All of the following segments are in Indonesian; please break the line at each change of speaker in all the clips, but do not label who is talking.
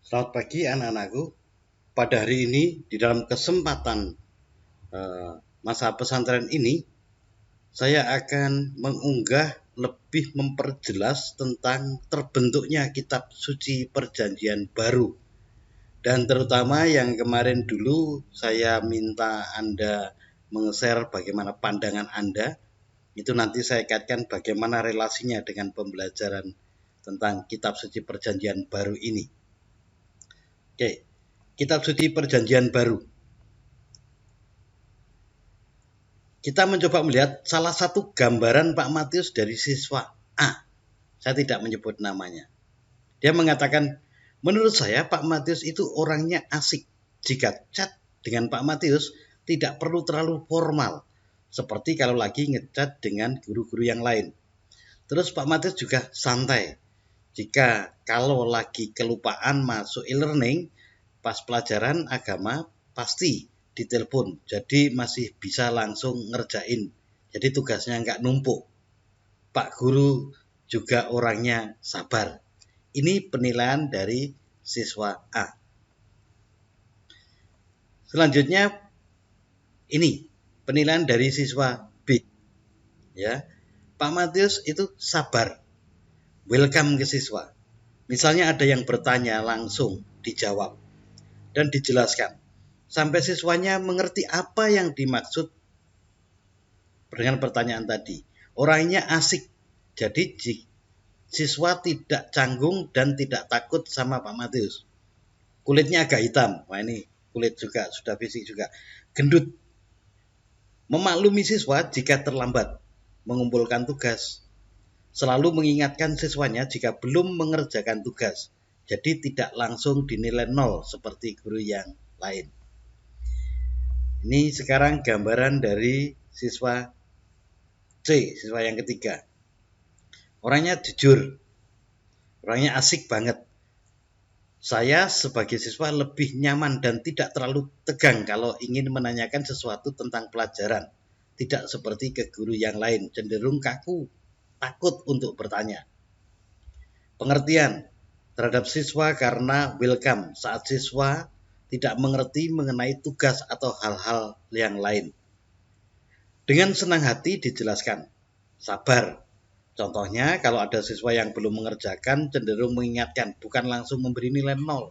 Selamat pagi anak-anakku. Pada hari ini di dalam kesempatan masa pesantren ini, saya akan mengunggah lebih memperjelas tentang terbentuknya kitab suci perjanjian baru. Dan terutama yang kemarin dulu saya minta Anda meng-share bagaimana pandangan Anda. Itu nanti saya kaitkan bagaimana relasinya dengan pembelajaran tentang kitab suci perjanjian baru ini. Oke, kitab suci perjanjian baru. Kita mencoba melihat salah satu gambaran Pak Matius dari siswa A. Saya tidak menyebut namanya. Dia mengatakan, menurut saya Pak Matius itu orangnya asik. Jika chat dengan Pak Matius tidak perlu terlalu formal, seperti kalau lagi ngechat dengan guru-guru yang lain. Terus Pak Matius juga santai. Jika kalau lagi kelupaan masuk e-learning, pas pelajaran agama pasti ditelepon, jadi masih bisa langsung ngerjain. Jadi tugasnya nggak numpuk. Pak Guru juga orangnya sabar. Ini penilaian dari siswa A. Selanjutnya ini penilaian dari siswa B. Ya, Pak Matius itu sabar, welcome ke siswa. Misalnya ada yang bertanya langsung dijawab dan dijelaskan sampai siswanya mengerti apa yang dimaksud dengan pertanyaan tadi. Orangnya asik, jadi siswa tidak canggung dan tidak takut sama Pak Matius. Kulitnya agak hitam, wah ini kulit juga, sudah fisik juga. Gendut, memaklumi siswa jika terlambat mengumpulkan tugas. Selalu mengingatkan siswanya jika belum mengerjakan tugas. Jadi tidak langsung dinilai 0 seperti guru yang lain. Ini sekarang gambaran dari siswa C, siswa yang ketiga. Orangnya jujur, orangnya asik banget. Saya sebagai siswa lebih nyaman dan tidak terlalu tegang kalau ingin menanyakan sesuatu tentang pelajaran. Tidak seperti ke guru yang lain, cenderung kaku, takut untuk bertanya. Pengertian terhadap siswa karena welcome saat siswa tidak mengerti mengenai tugas atau hal-hal yang lain. Dengan senang hati dijelaskan, sabar. Contohnya kalau ada siswa yang belum mengerjakan cenderung mengingatkan, bukan langsung memberi nilai 0.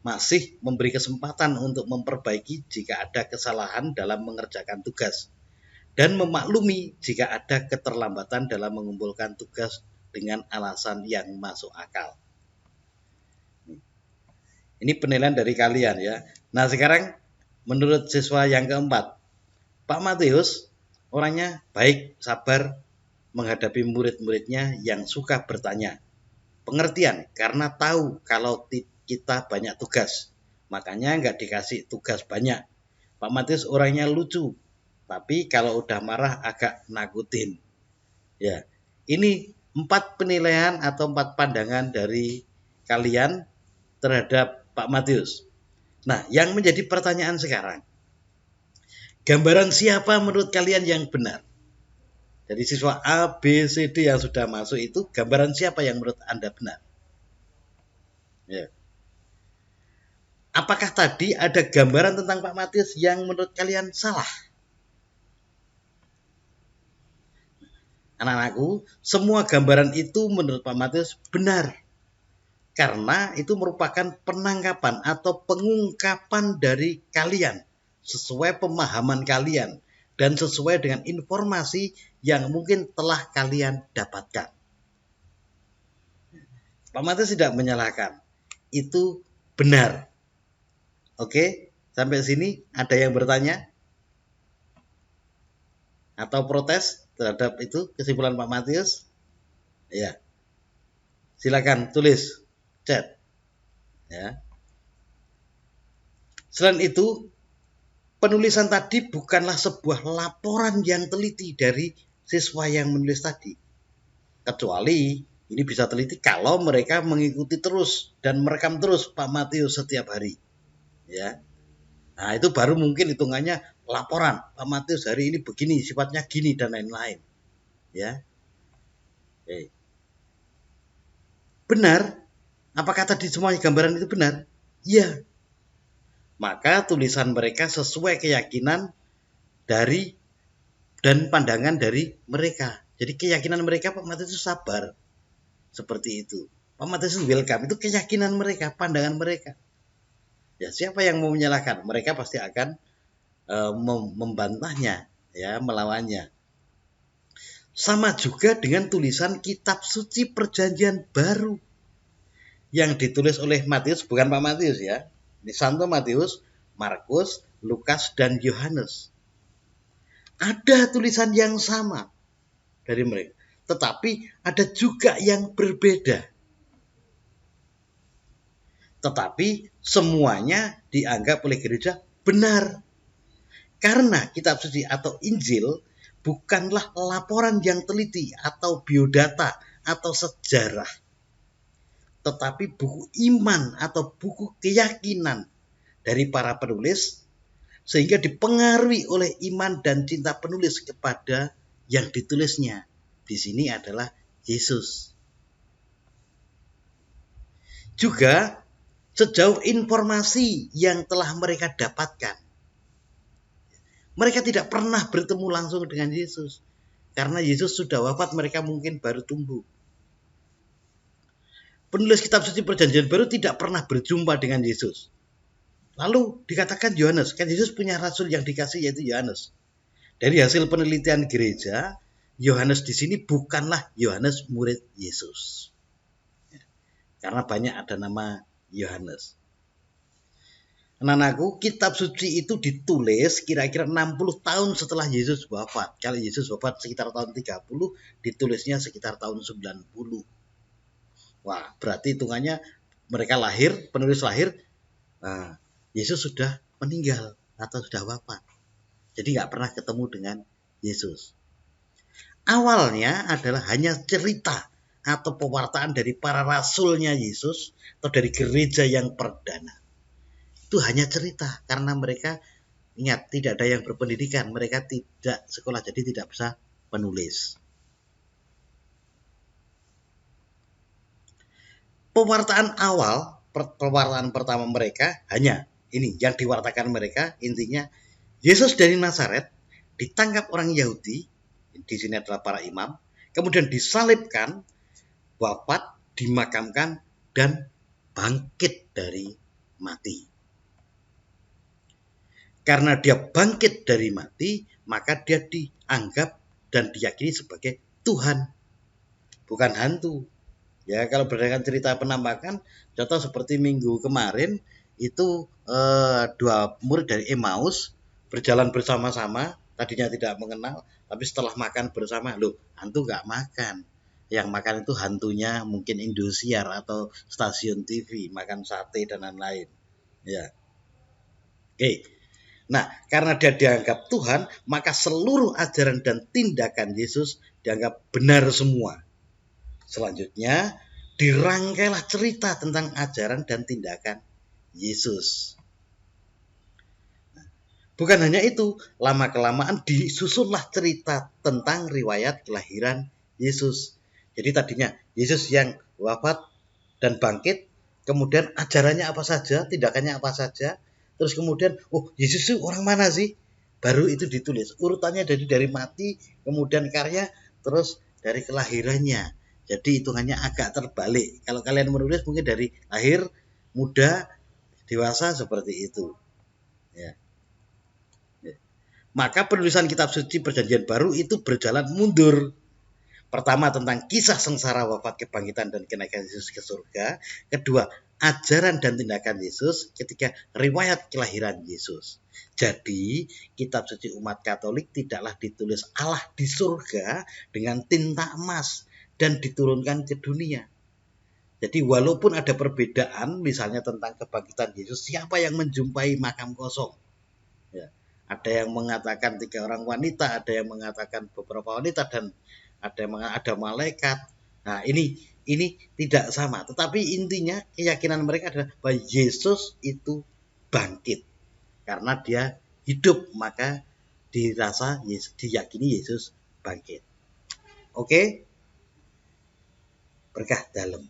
Masih memberi kesempatan untuk memperbaiki jika ada kesalahan dalam mengerjakan tugas. Dan memaklumi jika ada keterlambatan dalam mengumpulkan tugas dengan alasan yang masuk akal. Ini penilaian dari kalian ya. Nah sekarang menurut siswa yang keempat, Pak Matius orangnya baik, sabar menghadapi murid-muridnya yang suka bertanya. Pengertian karena tahu kalau kita banyak tugas, makanya nggak dikasih tugas banyak. Pak Matius orangnya lucu, tapi kalau udah marah agak nakutin. Ya, ini 4 penilaian atau 4 pandangan dari kalian terhadap Pak Matius. Nah, yang menjadi pertanyaan sekarang, gambaran siapa menurut kalian yang benar? Jadi siswa A, B, C, D yang sudah masuk itu, gambaran siapa yang menurut Anda benar? Ya. Apakah tadi ada gambaran tentang Pak Matius yang menurut kalian salah? Anak-anakku, semua gambaran itu menurut Pak Matius benar. Karena itu merupakan penangkapan atau pengungkapan dari kalian sesuai pemahaman kalian dan sesuai dengan informasi yang mungkin telah kalian dapatkan. Pak Matius tidak menyalahkan. Itu benar. Oke, sampai sini ada yang bertanya atau protes terhadap itu kesimpulan Pak Matius? Ya. Silakan tulis chat. Ya. Selain itu, penulisan tadi bukanlah sebuah laporan yang teliti dari siswa yang menulis tadi. Kecuali ini bisa teliti kalau mereka mengikuti terus dan merekam terus Pak Matius setiap hari. Ya. Nah, itu baru mungkin hitungannya laporan. Pak Matius hari ini begini, sifatnya gini dan lain-lain. Ya. Benar, Apakah tadi semuanya gambaran itu benar? Iya. Maka tulisan mereka sesuai keyakinan dari dan pandangan dari mereka. Jadi keyakinan mereka Pak Matius itu sabar. Seperti itu. Pak Matius welcome, itu keyakinan mereka, pandangan mereka. Ya, siapa yang mau menyalahkan? Mereka pasti akan membantahnya, ya, melawannya. Sama juga dengan tulisan kitab suci perjanjian baru yang ditulis oleh Matius, bukan Pak Matius ya. Ini Santo Matius, Markus, Lukas, dan Yohanes. Ada tulisan yang sama dari mereka, tetapi ada juga yang berbeda. Tetapi semuanya dianggap oleh gereja benar. Karena kitab suci atau Injil bukanlah laporan yang teliti atau biodata atau sejarah, tetapi buku iman atau buku keyakinan dari para penulis, sehingga dipengaruhi oleh iman dan cinta penulis kepada yang ditulisnya. Di sini adalah Yesus. Juga sejauh informasi yang telah mereka dapatkan, mereka tidak pernah bertemu langsung dengan Yesus. Karena Yesus sudah wafat, mereka mungkin baru tumbuh. Penulis kitab suci perjanjian baru tidak pernah berjumpa dengan Yesus. Lalu dikatakan Yohanes, kan Yesus punya rasul yang dikasih yaitu Yohanes. Dari hasil penelitian gereja, Yohanes di sini bukanlah Yohanes murid Yesus. Karena banyak ada nama Yohanes. Anak-anakku, kitab suci itu ditulis kira-kira 60 tahun setelah Yesus wafat. Kalau Yesus wafat sekitar tahun 30, ditulisnya sekitar tahun 90. Wah, berarti hitungannya mereka lahir, penulis lahir, nah, Yesus sudah meninggal atau sudah wafat. Jadi nggak pernah ketemu dengan Yesus. Awalnya adalah hanya cerita atau pewartaan dari para rasulnya Yesus atau dari gereja yang perdana. Itu hanya cerita karena mereka, ingat, tidak ada yang berpendidikan, mereka tidak sekolah, jadi tidak bisa menulis. Pewartaan awal, pewartaan pertama mereka hanya ini yang diwartakan mereka, intinya Yesus dari Nazaret ditangkap orang Yahudi, di sini adalah para imam, kemudian disalibkan, wafat, dimakamkan, dan bangkit dari mati. Karena dia bangkit dari mati, maka dia dianggap dan diyakini sebagai Tuhan, bukan hantu. Ya, kalau berdasarkan cerita penampakan, contoh seperti minggu kemarin itu dua murid dari Emmaus berjalan bersama-sama, tadinya tidak mengenal, tapi setelah makan bersama, loh, hantu nggak makan. Yang makan itu hantunya mungkin Indosiar atau stasiun TV, makan sate dan lain-lain. Ya. Oke. Nah, karena dia dianggap Tuhan, maka seluruh ajaran dan tindakan Yesus dianggap benar semua. Selanjutnya, dirangkailah cerita tentang ajaran dan tindakan Yesus. Bukan hanya itu, lama-kelamaan disusunlah cerita tentang riwayat kelahiran Yesus. Jadi tadinya Yesus yang wafat dan bangkit, kemudian ajarannya apa saja, tindakannya apa saja, terus kemudian, oh, Yesus itu orang mana sih? Baru itu ditulis. Urutannya dari mati, kemudian karya, terus dari kelahirannya. Jadi hitungannya agak terbalik. Kalau kalian menulis mungkin dari lahir, muda, dewasa, seperti itu. Ya. Maka penulisan kitab suci perjanjian baru itu berjalan mundur. Pertama tentang kisah sengsara, wafat, kebangkitan, dan kenaikan Yesus ke surga. Kedua, ajaran dan tindakan Yesus. Ketiga, riwayat kelahiran Yesus. Jadi, kitab suci umat Katolik tidaklah ditulis Allah di surga dengan tinta emas dan diturunkan ke dunia. Jadi walaupun ada perbedaan, misalnya tentang kebangkitan Yesus, siapa yang menjumpai makam kosong? Ya. Ada yang mengatakan 3 orang wanita, ada yang mengatakan beberapa wanita, dan ada malaikat. Nah, ini tidak sama, tetapi intinya keyakinan mereka adalah bahwa Yesus itu bangkit. Karena dia hidup, maka diyakini Yesus bangkit. Oke? Berkah dalam.